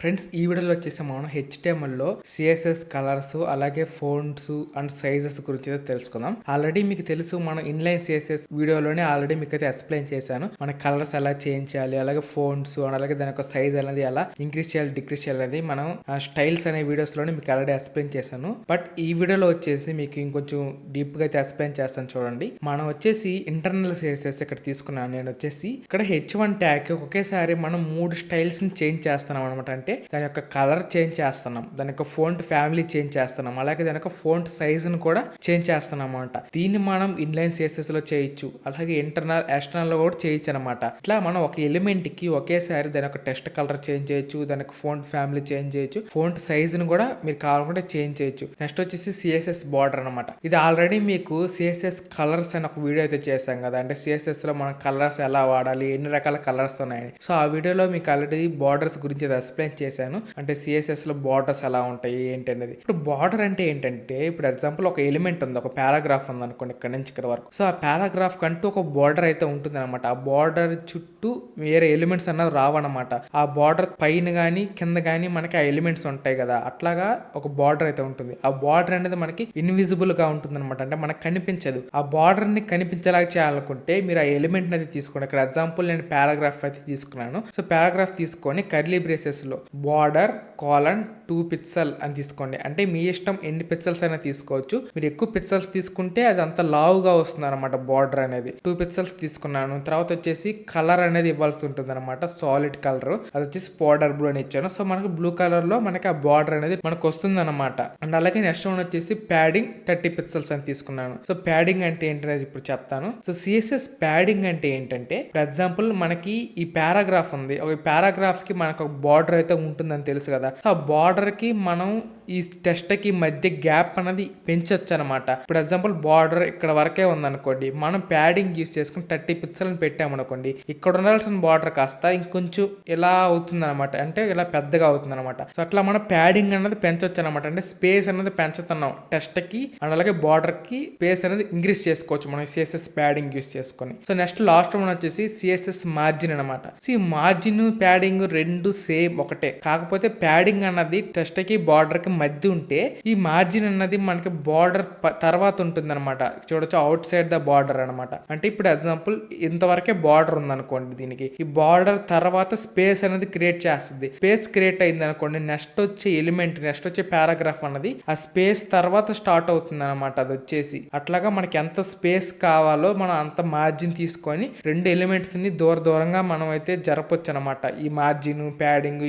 Friends ఈ వీడియోలో వచ్చేసి మనం HTML CSS కలర్స్ అలాగే ఫోంట్స్ అండ్ సైజెస్ గురించి అయితే తెలుసుకుందాం. ఆల్రెడీ మీకు తెలుసు మనం ఇన్లైన్ CSS వీడియోలోనే ఆల్రెడీ మీకు అయితే ఎక్స్ప్లెయిన్ చేశాను. మన కలర్స్ ఎలా చేంజ్ చేయాలి, అలాగే ఫోంట్స్ అండ్ అలాగే దాని యొక్క సైజ్ అనేది ఎలా ఇంక్రీజ్ చేయాలి, డిక్రీజ్ చేయాలి అనేది మనం స్టైల్స్ అనే వీడియోస్ లోనే మీకు ఆల్రెడీ ఎక్స్ప్లెయిన్ చేశాను. బట్ ఈ వీడియోలో వచ్చేసి మీకు ఇంకొంచెం డీప్ గా అయితే ఎక్స్ప్లెయిన్ చేస్తాను చూడండి. మనం వచ్చేసి ఇంటర్నల్ CSS ఇక్కడ తీసుకున్నాను. నేను వచ్చేసి ఇక్కడ H1 ట్యాగ్ ఒకేసారి మనం 3 స్టైల్స్ ని చేంజ్ చేస్తున్నాం అనమాట. అంటే దాని యొక్క కలర్ చేంజ్ చేస్తున్నాం, దాని యొక్క ఫోంట్ ఫ్యామిలీ చేంజ్ చేస్తున్నాం, అలాగే దాని యొక్క ఫోంట్ సైజ్ ను కూడా చేంజ్ చేస్తున్నాం అనమాట. దీన్ని మనం ఇన్లైన్ CSS లో చేయొచ్చు, అలాగే ఇంటర్నల్ ఎక్స్టర్నల్ లో కూడా చేయొచ్చు అనమాట. ఇట్లా మనం ఒక ఎలిమెంట్ కి ఒకేసారి దాని యొక్క టెక్స్ట్ కలర్ చేంజ్ చేయొచ్చు, దాని యొక్క ఫోంట్ ఫ్యామిలీ చేంజ్ చేయొచ్చు, ఫోంట్ సైజ్ ను కూడా మీరు కావాలనుకుంటే చేంజ్ చేయొచ్చు. నెక్స్ట్ వచ్చేసి CSS బార్డర్ అనమాట. ఇది ఆల్రెడీ మీకు CSS కలర్స్ అని ఒక వీడియో అయితే చేశాం కదా. అంటే CSS లో మనం కలర్స్ ఎలా వాడాలి, ఎన్ని రకాల కలర్స్ ఉన్నాయని. సో ఆ వీడియోలో మీకు ఆల్రెడీ బార్డర్స్ గురించి ఎక్స్ప్లెయిన్ చేశాను. అంటే CSS లో బార్డర్స్ ఎలా ఉంటాయి ఏంటి అనేది. ఇప్పుడు బార్డర్ అంటే ఏంటంటే, ఇప్పుడు ఎగ్జాంపుల్ ఒక ఎలిమెంట్ ఉంది, ఒక పారాగ్రాఫ్ ఉంది అనుకోండి, ఇక్కడ నుంచి ఇక్కడ వరకు. సో ఆ పారాగ్రాఫ్ కంటూ ఒక బార్డర్ అయితే ఉంటుంది అనమాట. ఆ బార్డర్ చుట్టూ వేరే ఎలిమెంట్స్ అన్నది రావన్నమాట. ఆ బార్డర్ పైన కానీ కింద కానీ మనకి ఆ ఎలిమెంట్స్ ఉంటాయి కదా, అట్లాగా ఒక బార్డర్ అయితే ఉంటుంది. ఆ బార్డర్ అనేది మనకి ఇన్విజిబుల్ గా ఉంటుంది అనమాట. అంటే మనకు కనిపించదు. ఆ బార్డర్ ని కనిపించేలాగా చేయాలనుకుంటే మీరు ఆ ఎలిమెంట్ అనేది తీసుకోండి. ఇక్కడ ఎగ్జాంపుల్ నేను పారాగ్రాఫ్ అయితే తీసుకున్నాను. సో పారాగ్రాఫ్ తీసుకొని కర్లీ బ్రేసెస్ లో బార్డర్ కోలన్ 2 పిక్సెల్ అని తీసుకోండి. అంటే మీ ఇష్టం ఎన్ని పిక్సెల్స్ అయినా తీసుకోవచ్చు. మీరు ఎక్కువ పిక్సెల్స్ తీసుకుంటే అది అంత లావుగా వస్తుంది అనమాట బార్డర్ అనేది. 2 పిక్సెల్స్ తీసుకున్నాను. తర్వాత వచ్చేసి కలర్ అనేది ఇవ్వాల్సి ఉంటుంది అనమాట. సాలిడ్ కలర్ అది వచ్చేసి పౌడర్ బ్లూ అని ఇచ్చాను. సో మనకి బ్లూ కలర్ లో మనకి ఆ బార్డర్ అనేది మనకు వస్తుంది అనమాట. అండ్ అలాగే నెక్స్ట్ వన్ వచ్చేసి ప్యాడింగ్ 30 పిక్సెల్స్ అని తీసుకున్నాను. సో ప్యాడింగ్ అంటే ఏంటనేది ఇప్పుడు చెప్తాను. సో CSS ప్యాడింగ్ అంటే ఏంటంటే, ఫర్ ఎగ్జాంపుల్ మనకి ఈ పారాగ్రాఫ్ ఉంది. ఒక పారాగ్రాఫ్ కి మనకు ఒక బార్డర్ అయితే ఉంటుందని తెలుసు కదా. సో ఆ బార్డర్ కి మనం ఈ టెక్స్ట్ కి మధ్య గ్యాప్ అనేది పెంచొచ్చు అనమాట. ఇప్పుడు ఎగ్జాంపుల్ బార్డర్ ఇక్కడ వరకే ఉందనుకోండి, మనం ప్యాడింగ్ యూస్ చేసుకుని 30 పిక్సెల్ని పెట్టామనుకోండి, ఇక్కడ ఉండాల్సిన బార్డర్ కాస్త ఇంకొంచెం ఇలా అవుతుంది అనమాట. అంటే ఇలా పెద్దగా అవుతుంది అనమాట. సో అట్లా మనం ప్యాడింగ్ అనేది పెంచొచ్చు అనమాట. అంటే స్పేస్ అనేది పెంచుతున్నాం టెక్స్ట్ కి అండ్ అలాగే బార్డర్ కి స్పేస్ అనేది ఇంక్రీజ్ చేసుకోవచ్చు మనం CSS ప్యాడింగ్ యూస్ చేసుకొని. సో నెక్స్ట్ లాస్ట్ వన్ వచ్చేసి CSS మార్జిన్ అనమాట. సో ఈ మార్జిన్ ప్యాడింగ్ రెండు సేమ్ ఒకటే, కాకపోతే ప్యాడింగ్ అన్నది టెక్స్ట్ కి బార్డర్ కి మధ్య ఉంటే ఈ మార్జిన్ అన్నది మనకి బార్డర్ తర్వాత ఉంటుంది అనమాట. చూడొచ్చు అవుట్ సైడ్ ద బార్డర్ అనమాట. అంటే ఇప్పుడు ఎగ్జాంపుల్ ఇంతవరకే బార్డర్ ఉంది అనుకోండి, దీనికి ఈ బార్డర్ తర్వాత స్పేస్ అనేది క్రియేట్ చేస్తుంది. స్పేస్ క్రియేట్ అయింది అనుకోండి, నెక్స్ట్ వచ్చే ఎలిమెంట్ నెక్స్ట్ వచ్చే పారాగ్రాఫ్ అన్నది ఆ స్పేస్ తర్వాత స్టార్ట్ అవుతుంది అనమాట. అది వచ్చేసి అట్లాగా మనకి ఎంత స్పేస్ కావాలో మనం అంత మార్జిన్ తీసుకొని రెండు ఎలిమెంట్స్ ని దూరంగా మనం అయితే జరపొచ్చు అనమాట. ఈ మార్జిన్ ప్యాడింగ్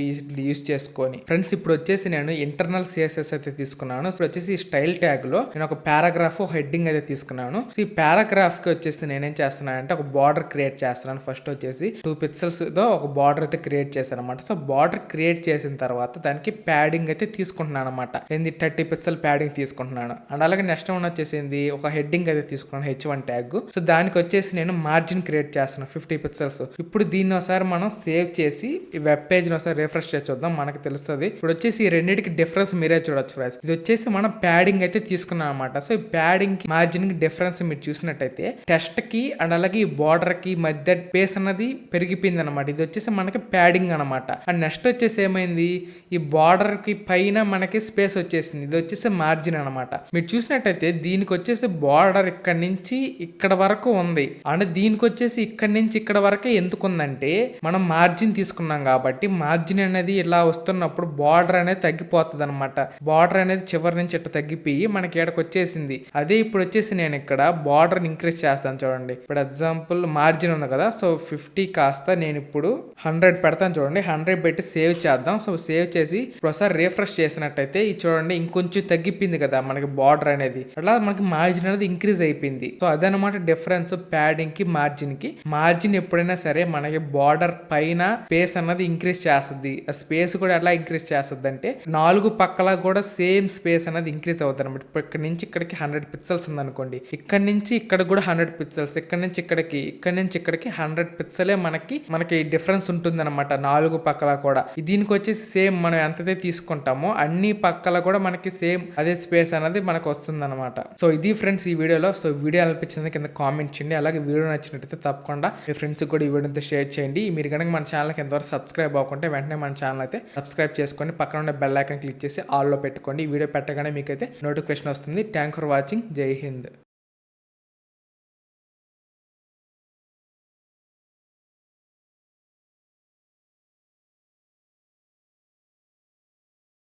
యూస్ చేసుకొని. ఫ్రెండ్స్ ఇప్పుడు వచ్చేసి నేను ఇంటర్నల్ CSS అయితే తీసుకున్నాను. ఇప్పుడు వచ్చేసి ఈ స్టైల్ ట్యాగ్ లో నేను ఒక పారాగ్రాఫ్ హెడ్డింగ్ అయితే తీసుకున్నాను. సో ఈ పారాగ్రాఫ్ కి వచ్చేసి నేనేం చేస్తున్నాను అంటే ఒక బార్డర్ క్రియేట్ చేస్తున్నాను. ఫస్ట్ వచ్చేసి 2 పిక్సెల్స్ తో ఒక బార్డర్ అయితే క్రియేట్ చేశాను అనమాట. సో బార్డర్ క్రియేట్ చేసిన తర్వాత దానికి ప్యాడింగ్ అయితే తీసుకుంటున్నాను అనమాట. ఏంది 30 పిక్సెల్ ప్యాడింగ్ తీసుకుంటున్నాను. అండ్ అలాగే నెక్స్ట్ వన్ వచ్చేసింది ఒక హెడ్డింగ్ అయితే తీసుకున్నాను, H1 ట్యాగ్. సో దానికి వచ్చేసి నేను మార్జిన్ క్రియేట్ చేస్తున్నాను 50 పిక్సెల్స్. ఇప్పుడు దీన్ని ఒకసారి మనం సేవ్ చేసి ఈ వెబ్ పేజ్ ని ఒకసారి రిఫ్రెష్ చేసి చూద్దాం, మనకి తెలుస్తుంది. ఇప్పుడు వచ్చేసి ఈ రెండింటికి డిఫరెన్స్ మీరే చూడొచ్చు ఫ్రెండ్స్. ఇది వచ్చేసి మనం ప్యాడింగ్ అయితే తీసుకున్నాం అనమాట. సో ఈ ప్యాడింగ్ కి మార్జిన్ కి డిఫరెన్స్ మీరు చూసినట్టయితే టెక్స్ట్ కి అండ్ అలాగే ఈ బార్డర్ కి మధ్య స్పేస్ అన్నది పెరిగిపోయింది అనమాట. ఇది వచ్చేసి మనకి ప్యాడింగ్ అనమాట. అండ్ నెక్స్ట్ వచ్చేసి ఏమైంది, ఈ బార్డర్ కి పైన మనకి స్పేస్ వచ్చేసింది. ఇది వచ్చేసి మార్జిన్ అనమాట. మీరు చూసినట్టయితే దీనికి వచ్చేసి బార్డర్ ఇక్కడ నుంచి ఇక్కడ వరకు ఉంది, అండ్ దీనికి వచ్చేసి ఇక్కడ నుంచి ఇక్కడ వరకే ఎందుకుందంటే మనం మార్జిన్ తీసుకున్నాం కాబట్టి మార్జిన్ అనేది ఇలా వస్తున్నప్పుడు బార్డర్ అనేది తగ్గిపోతుంది అనమాట. బార్డర్ అనేది చివరి నుంచి ఇట్లా తగ్గిపోయి మనకి ఇక్కడికి వచ్చేసింది. అదే ఇప్పుడు వచ్చేసి నేను ఇక్కడ బార్డర్ ఇంక్రీజ్ చేస్తాను చూడండి. ఇప్పుడు ఎగ్జాంపుల్ మార్జిన్ ఉంది కదా, సో 50 కాస్త నేను ఇప్పుడు 100 పెడతాను చూడండి. 100 పెట్టి సేవ్ చేద్దాం. సో సేవ్ చేసి ఒకసారి రిఫ్రెష్ చేసినట్టయితే ఇది చూడండి ఇంకొంచెం తగ్గిపోయింది కదా మనకి బార్డర్ అనేది. అట్లా మనకి మార్జిన్ అనేది ఇంక్రీజ్ అయిపోయింది. సో అదనమాట డిఫరెన్స్ ప్యాడింగ్ కి మార్జిన్ కి. మార్జిన్ ఎప్పుడైనా సరే మనకి బార్డర్ పైన స్పేస్ అన్నది ఇంక్రీజ్ చేస్తుంది. ఆ స్పేస్ కూడా ఎలా ఇంక్రీజ్ చేస్తుంది అంటే 4 పక్కల కూడా సేమ్ స్పేస్ అనేది ఇంక్రీజ్ అవుతుంది అనమాట. ఇక్కడ నుంచి ఇక్కడికి 100 పిక్సెల్స్ ఉంది అనుకోండి, ఇక్కడ నుంచి ఇక్కడ కూడా 100 పిక్సెల్స్, ఇక్కడ నుంచి ఇక్కడికి 100 పిక్సెలే మనకి డిఫరెన్స్ ఉంటుంది అనమాట 4 పక్కల కూడా. దీనికి వచ్చేసి సేమ్ మనం ఎంతైతే తీసుకుంటామో అన్ని పక్కల కూడా మనకి సేమ్ అదే స్పేస్ అనేది మనకు వస్తుంది అనమాట. సో ఇది ఫ్రెండ్స్ ఈ వీడియోలో. సో వీడియో అనిపించింది కింద కామెంట్ చేయండి. అలాగే వీడియో నచ్చినట్టయితే తప్పకుండా మీ ఫ్రెండ్స్ కూడా ఈ వీడియోతో షేర్ చేయండి. మీరు కనుక మన ఛానల్కి ఎంతవరకు సబ్స్క్రైబ్ అవ్వకుంటే వెంటనే మన ఛానల్ అయితే సబ్స్క్రైబ్ చేసుకోండి. పక్కన ఉన్న బెల్ ఐకాన్ క్లిక్ చేసి ఆల్ లో పెట్టుకోండి. ఈ వీడియో పెట్టగానే మీకైతే నోటిఫికేషన్ వస్తుంది. Thank for watching. జై హింద్.